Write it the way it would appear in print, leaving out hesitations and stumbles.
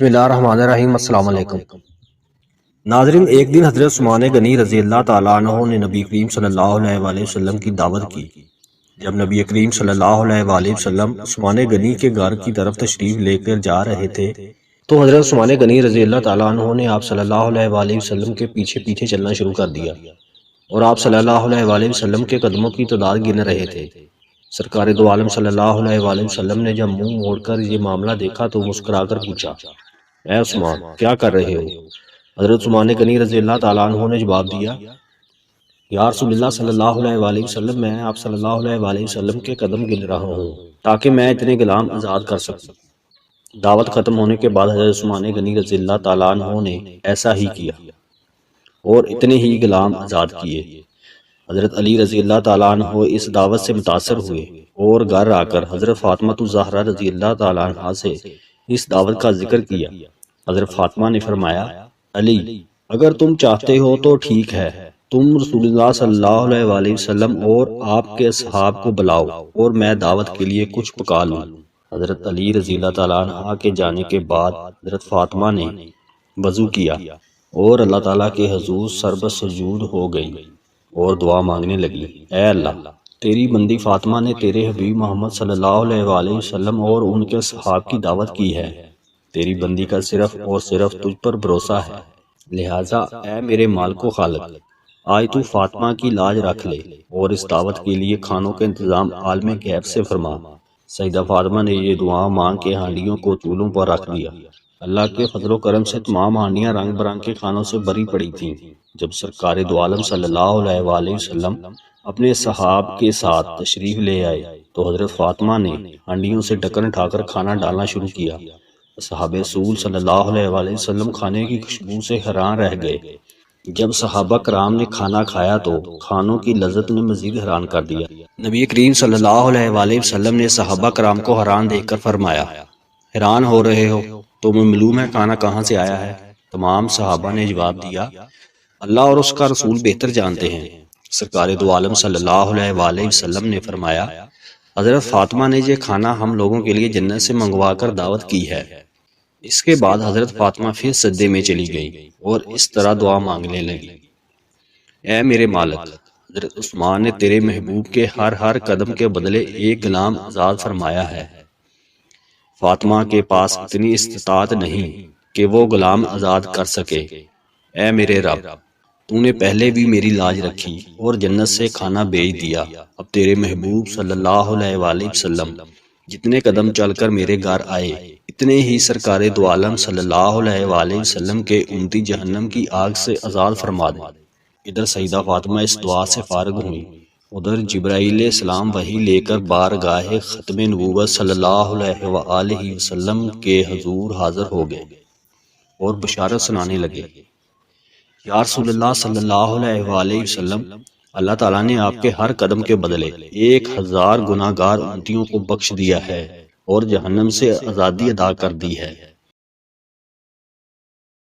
بسم اللہ الرحمن الرحیم۔ السلام علیکم ناظرین، ایک دن حضرت عثمان غنی رضی اللہ تعالیٰ عنہ نے نبی کریم صلی اللہ علیہ وآلہ وسلم کی دعوت کی۔ جب نبی کریم صلی اللہ علیہ وآلہ وسلم عثمان غنی کے گھر کی طرف تشریف لے کر جا رہے تھے تو حضرت عثمان غنی رضی اللہ تعالیٰ عنہ نے آپ صلی اللہ علیہ وآلہ وسلم کے پیچھے پیچھے چلنا شروع کر دیا اور آپ صلی اللہ علیہ وآلہ وسلم کے قدموں کی تعداد گن رہے تھے۔ سرکار دو عالم صلی اللہ علیہ وآلہ وسلم نے جب منہ موڑ کر یہ معاملہ دیکھا تو مسکرا کر پوچھا، اے عثمان، کیا کر رہے ہو؟ حضرت عثمان غنی رضی اللہ تعالیٰ عنہ نے جواب دیا، یا رسول اللہ صلی اللہ علیہ وآلہ وسلم، میں آپ صلی اللہ علیہ وآلہ وسلم کے قدم گن رہا ہوں تاکہ میں اتنے غلام آزاد کر سکوں۔ دعوت ختم ہونے کے بعد حضرت عثمان غنی رضی اللہ تعالیٰ عنہ نے ایسا ہی کیا اور اتنے ہی غلام آزاد کیے۔ حضرت علی رضی اللہ تعالیٰ عنہ اس دعوت سے متاثر ہوئے اور گھر آ کر حضرت فاطمہ الزہرا رضی اللہ تعالیٰ عنہ سے اس دعوت کا ذکر کیا۔ حضرت فاطمہ نے فرمایا، علی، اگر تم چاہتے ہو تو ٹھیک ہے، تم رسول اللہ صلی اللہ علیہ وآلہ وسلم اور آپ کے اصحاب کو بلاؤ اور میں دعوت کے لیے کچھ پکا لوں۔ حضرت علی رضی اللہ تعالیٰ عنہ کے جانے کے بعد حضرت فاطمہ نے وضو کیا اور اللہ تعالیٰ کے حضور سربت سجود ہو گئی اور دعا مانگنے لگی، اے اللہ، تیری بندی فاطمہ نے تیرے حبیب محمد صلی اللہ علیہ وآلہ وسلم اور ان کے صحاب کی دعوت کی ہے، تیری بندی کا صرف اور صرف تجھ پر بھروسہ ہے، لہٰذا اے میرے مالک و خالق، آج تو فاطمہ کی لاج رکھ لے اور اس دعوت کے لیے کھانوں کا انتظام عالم غیب سے فرما۔ سیدہ فاطمہ نے یہ دعا مانگ کے ہانڈیوں کو چولہوں پر رکھ دیا۔ اللہ کے فضل و کرم سے تمام ہانڈیاں رنگ برنگ کے کھانوں سے بھری پڑی تھیں۔ جب سرکار دو عالم صلی اللہ علیہ وآلہ وسلم اپنے صحاب کے ساتھ تشریف لے آئے تو حضرت فاطمہ نے ہانڈیوں سے ڈھکن اٹھا کر کھانا ڈالنا شروع کیا۔ صحابہ رسول صلی اللہ علیہ وآلہ وسلم کھانے کی خوشبو سے حیران رہ گئے۔ جب صحابہ کرام نے کھانا کھایا تو کھانوں کی لذت نے مزید حیران کر دیا۔ نبی کریم صلی اللہ علیہ وآلہ وسلم نے صحابہ کرام کو حیران دیکھ کر فرمایا، حیران ہو رہے ہو؟ تمہیں معلوم ہے کھانا کہاں سے آیا ہے؟ تمام صحابہ نے جواب دیا، اللہ اور اس کا رسول بہتر جانتے ہیں۔ سرکار دو عالم صلی اللہ علیہ وآلہ وسلم نے فرمایا، حضرت فاطمہ نے یہ کھانا ہم لوگوں کے لیے جنت سے منگوا کر دعوت کی ہے۔ اس کے بعد حضرت فاطمہ پھر سجدے میں چلی گئی اور اس طرح دعا مانگنے لگی، اے میرے مالک، حضرت عثمان نے تیرے محبوب کے ہر قدم کے بدلے ایک غلام آزاد فرمایا ہے۔ فاطمہ کے پاس اتنی استطاعت نہیں کہ وہ غلام آزاد کر سکے۔ اے میرے رب، تو نے پہلے بھی میری لاج رکھی اور جنت سے کھانا بھیج دیا، اب تیرے محبوب صلی اللہ علیہ وآلہ وسلم جتنے قدم چل کر میرے گھر آئے اتنے ہی سرکار دو عالم صلی اللہ علیہ وآلہ وسلم کے امتی جہنم کی آگ سے آزاد فرما دے۔ ادھر سیدہ فاطمہ اس دعا سے فارغ ہوئی، ادھر جبرائیل علیہ السلام وحی لے کر بارگاہ ختم نبوت صلی اللہ علیہ وآلہ وسلم کے حضور حاضر ہو گئے اور بشارت سنانے لگے، یا رسول اللہ صلی اللہ علیہ وآلہ وسلم، اللہ تعالیٰ نے آپ کے ہر قدم کے بدلے 1000 گناہگار امتیوں کو بخش دیا ہے اور جہنم سے آزادی عطا کر دی ہے۔